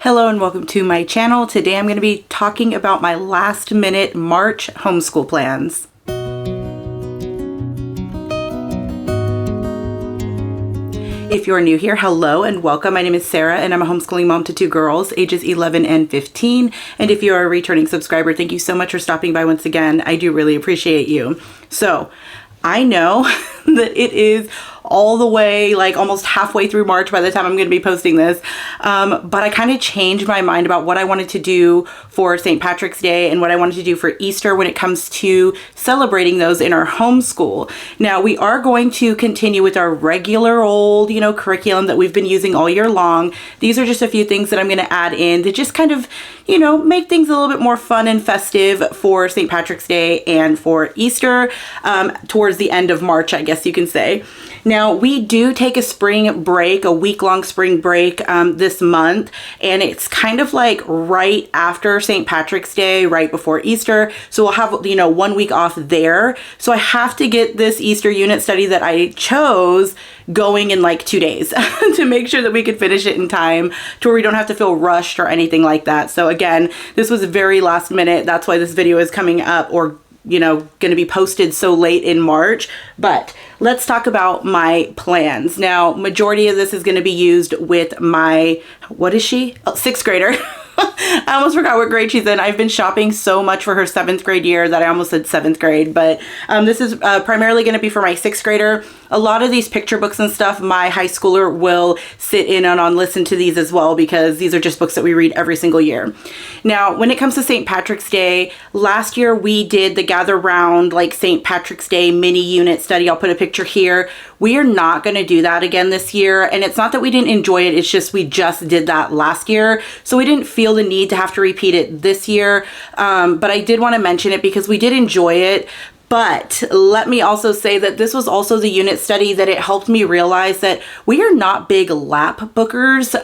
Hello and welcome to my channel. Today I'm going to be talking about my last minute March homeschool plans. If you're new here, hello and welcome. My name is Sarah and I'm a homeschooling mom to two girls, ages 11 and 15. And if you are a returning subscriber, thank you so much for stopping by once again. I do really appreciate you. So I know that it is all the way, like almost halfway through March by the time I'm going to be posting this. But I kind of changed my mind about what I wanted to do for St. Patrick's Day and what I wanted to do for Easter when it comes to celebrating those in our homeschool. Now, we are going to continue with our regular old, curriculum that we've been using all year long. These are just a few things that I'm going to add in to just kind of, make things a little bit more fun and festive for St. Patrick's Day and for Easter towards the end of March, I guess you can say. Now, we do take a spring break, a week-long spring break this month, and it's kind of like right after St. Patrick's Day, right before Easter. So we'll have, 1 week off there. So I have to get this Easter unit study that I chose going in like 2 days to make sure that we could finish it in time to where we don't have to feel rushed or anything like that. So again, this was very last minute. That's why this video is coming up or going to be posted so late in March. But let's talk about my plans. Now, majority of this is going to be used with my, what is she? Oh, sixth grader. I almost forgot what grade she's in. I've been shopping so much for her 7th grade year that I almost said 7th grade, but this is primarily going to be for my 6th grader. A lot of these picture books and stuff, my high schooler will sit in on listen to these as well, because these are just books that we read every single year. Now, when it comes to St. Patrick's Day, last year we did the Gather Round like St. Patrick's Day mini unit study. I'll put a picture here. We are not going to do that again this year. And it's not that we didn't enjoy it. It's just we just did that last year. So we didn't feel the need to have to repeat it this year. But I did want to mention it because we did enjoy it. But let me also say that this was also the unit study that it helped me realize that we are not big lap bookers.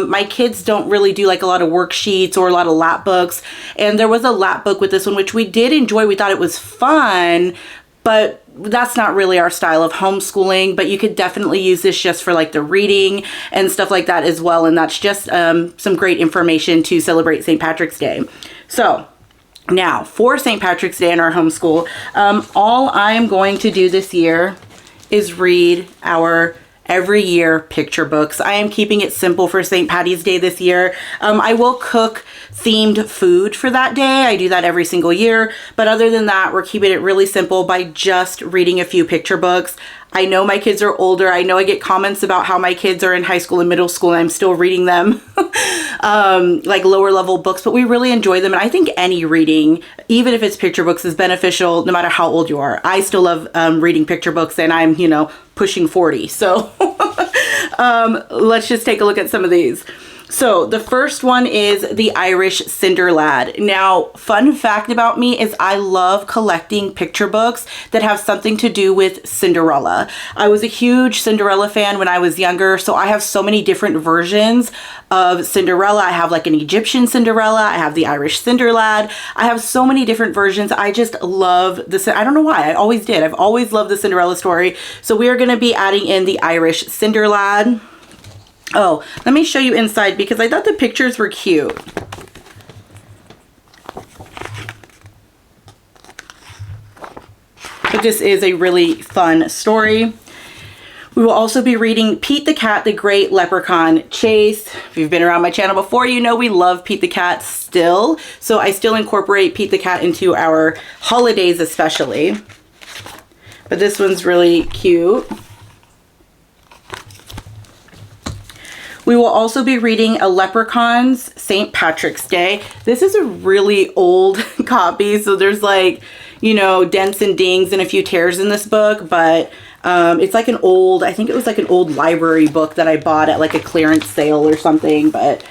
My kids don't really do like a lot of worksheets or a lot of lap books. And there was a lap book with this one, which we did enjoy. We thought it was fun, but that's not really our style of homeschooling. But you could definitely use this just for like the reading and stuff like that as well. And that's just some great information to celebrate St. Patrick's Day. So now, for St. Patrick's Day in our homeschool, all I'm going to do this year is read our every year picture books. I am keeping it simple for St. Patty's Day this year. I will cook themed food for that day. I do that every single year. But other than that, we're keeping it really simple by just reading a few picture books. I know my kids are older. I know I get comments about how my kids are in high school and middle school and I'm still reading them like lower level books, but we really enjoy them. And I think any reading, even if it's picture books, is beneficial no matter how old you are. I still love reading picture books and I'm, pushing 40. So let's just take a look at some of these. So the first one is The Irish Cinder Lad. Now, fun fact about me is I love collecting picture books that have something to do with Cinderella. I was a huge Cinderella fan when I was younger, so I have so many different versions of Cinderella. I have like an Egyptian Cinderella. I have the Irish Cinder Lad. I have so many different versions. I just love this. I don't know why. I always did. I've always loved the Cinderella story. So we are going to be adding in the Irish Cinder Lad. Oh, let me show you inside because I thought the pictures were cute. But this is a really fun story. We will also be reading Pete the Cat, the Great Leprechaun Chase. If you've been around my channel before, you know we love Pete the Cat still. So I still incorporate Pete the Cat into our holidays especially. But this one's really cute. We will also be reading A Leprechaun's St. Patrick's Day. This is a really old copy, so there's like, dents and dings and a few tears in this book, but it's like an old, I think it was like an old library book that I bought at like a clearance sale or something, but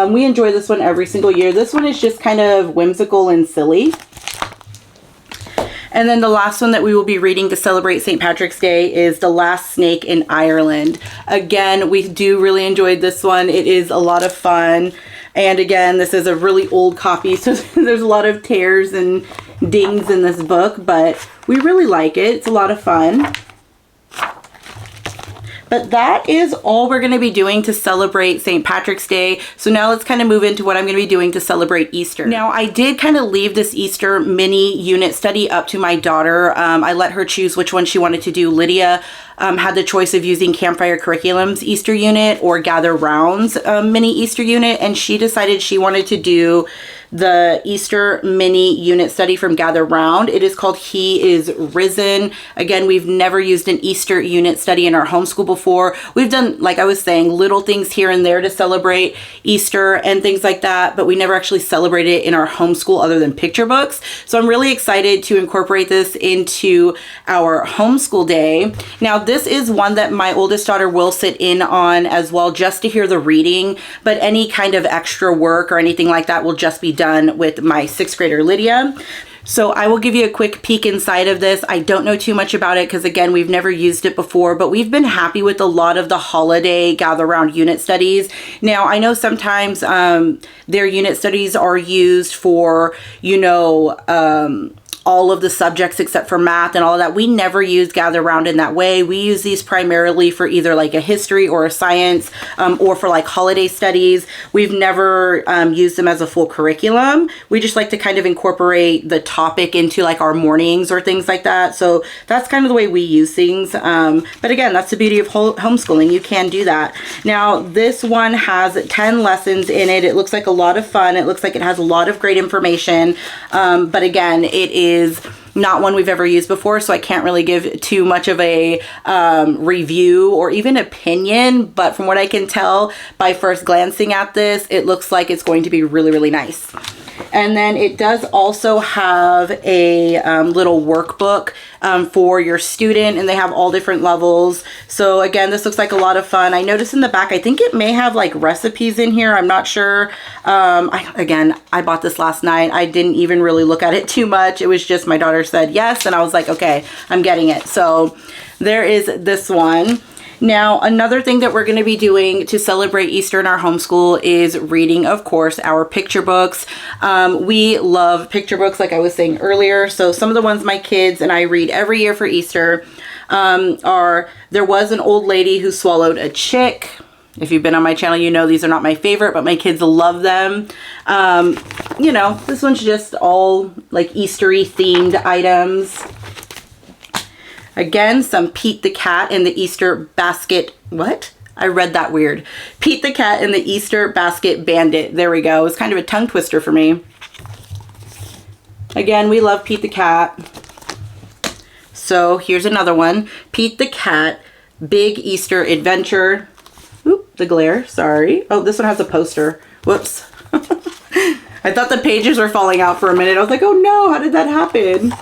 we enjoy this one every single year. This one is just kind of whimsical and silly. And then the last one that we will be reading to celebrate St. Patrick's Day is The Last Snake in Ireland. Again, we do really enjoy this one. It is a lot of fun. And again, this is a really old copy, so there's a lot of tears and dings in this book, but we really like it. It's a lot of fun. But that is all we're going to be doing to celebrate St. Patrick's Day. So now let's kind of move into what I'm going to be doing to celebrate Easter. Now, I did kind of leave this Easter mini unit study up to my daughter. I let her choose which one she wanted to do. Lydia had the choice of using Campfire Curriculum's Easter unit or Gather Round's mini Easter unit, and she decided she wanted to do the Easter mini unit study from Gather Round. It is called He is Risen. Again, we've never used an Easter unit study in our homeschool before. We've done, like I was saying, little things here and there to celebrate Easter and things like that, but we never actually celebrated it in our homeschool other than picture books. So I'm really excited to incorporate this into our homeschool day. Now, this is one that my oldest daughter will sit in on as well, just to hear the reading, but any kind of extra work or anything like that will just be done with my 6th grader Lydia. So I will give you a quick peek inside of this. I don't know too much about it because, again, we've never used it before, but we've been happy with a lot of the holiday Gather Round unit studies. Now, I know sometimes their unit studies are used for, all of the subjects except for math and all of that. We never use Gather Round in that way. We use these primarily for either like a history or a science or for like holiday studies. We've never used them as a full curriculum. We just like to kind of incorporate the topic into like our mornings or things like that. So that's kind of the way we use things. But again, that's the beauty of homeschooling. You can do that. Now, this one has 10 lessons in it. It looks like a lot of fun. It looks like it has a lot of great information. But again, it is not one we've ever used before, so I can't really give too much of a review or even opinion, but from what I can tell by first glancing at this, it looks like it's going to be really, really nice. And then it does also have a little workbook for your student, and they have all different levels. So again, this looks like a lot of fun. I noticed in the back, I think it may have like recipes in here. I'm not sure. I bought this last night. I didn't even really look at it too much. It was just my daughter said yes, and I was like, okay, I'm getting it. So there is this one. Now, another thing that we're going to be doing to celebrate Easter in our homeschool is reading, of course, our picture books. We love picture books, like I was saying earlier. So some of the ones my kids and I read every year for Easter are There Was an Old Lady Who Swallowed a Chick. If you've been on my channel, you know these are not my favorite, but my kids love them. This one's just all like Eastery themed items. Again, some Pete the Cat and the Easter Basket. What? I read that weird. Pete the Cat and the Easter Basket Bandit. There we go. It's kind of a tongue twister for me. Again, we love Pete the Cat. So here's another one. Pete the Cat, Big Easter Adventure. Oop, the glare, sorry. Oh, this one has a poster. Whoops. I thought the pages were falling out for a minute. I was like, oh no, how did that happen?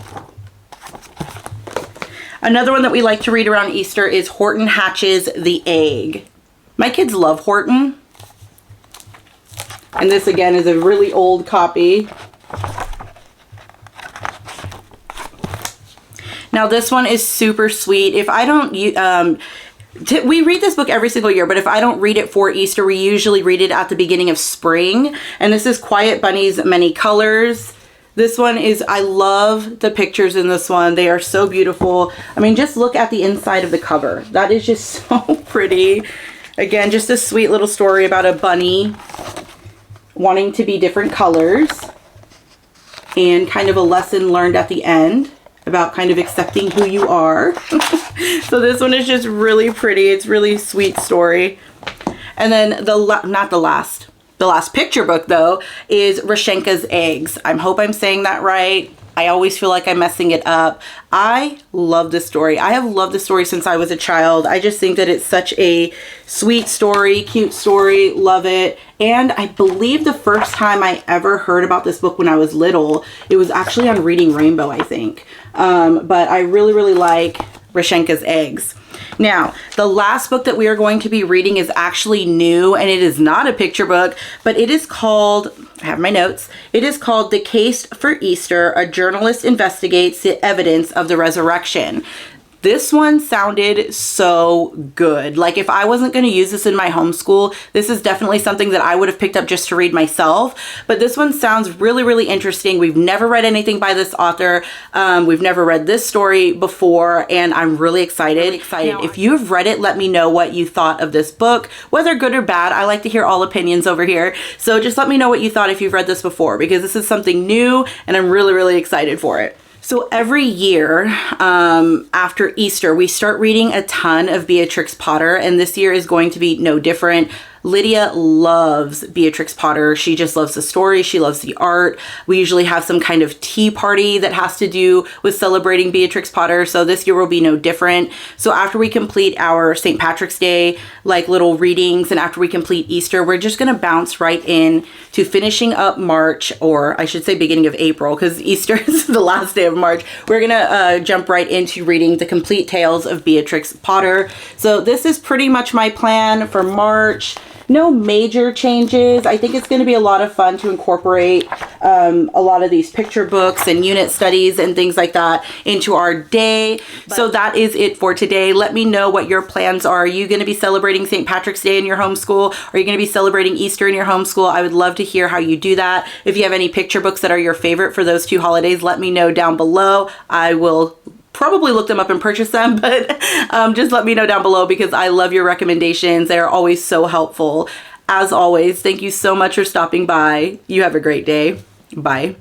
Another one that we like to read around Easter is Horton Hatches the Egg. My kids love Horton. And this again is a really old copy. Now this one is super sweet. If I don't, we read this book every single year, but if I don't read it for Easter, we usually read it at the beginning of spring. And this is Quiet Bunny's Many Colors. This one is, I love the pictures in this one. They are so beautiful. I mean, just look at the inside of the cover. That is just so pretty. Again, just a sweet little story about a bunny wanting to be different colors and kind of a lesson learned at the end about kind of accepting who you are. So this one is just really pretty. It's really sweet story. And then the last picture book, though, is Rashenka's Eggs. I hope I'm saying that right. I always feel like I'm messing it up. I love this story. I have loved this story since I was a child. I just think that it's such a sweet story, cute story. Love it. And I believe the first time I ever heard about this book when I was little, it was actually on Reading Rainbow, I think. But I really, really like Rashenka's Eggs. Now, the last book that we are going to be reading is actually new, and it is not a picture book, but it is called, I have my notes, it is called The Case for Easter, A Journalist Investigates the Evidence of the Resurrection. This one sounded so good. Like if I wasn't going to use this in my homeschool, this is definitely something that I would have picked up just to read myself. But this one sounds really, really interesting. We've never read anything by this author. We've never read this story before, and I'm really excited. Now, if you've read it, let me know what you thought of this book, whether good or bad. I like to hear all opinions over here. So just let me know what you thought if you've read this before, because this is something new and I'm really, really excited for it. So every year after Easter, we start reading a ton of Beatrix Potter, and this year is going to be no different. Lydia loves Beatrix Potter. She just loves the story. She loves the art. We usually have some kind of tea party that has to do with celebrating Beatrix Potter. So this year will be no different. So after we complete our St. Patrick's Day, like little readings, and after we complete Easter, we're just going to bounce right in to finishing up March, or I should say beginning of April, because Easter is the last day of March. We're going to jump right into reading the complete tales of Beatrix Potter. So this is pretty much my plan for March. No major changes. I think it's going to be a lot of fun to incorporate a lot of these picture books and unit studies and things like that into our day. So that is it for today. Let me know what your plans are. Are you going to be celebrating St. Patrick's Day in your homeschool? Are you going to be celebrating Easter in your homeschool? I would love to hear how you do that. If you have any picture books that are your favorite for those two holidays, let me know down below. I will probably look them up and purchase them, but just let me know down below because I love your recommendations. They are always so helpful. As always, thank you so much for stopping by. You have a great day. Bye.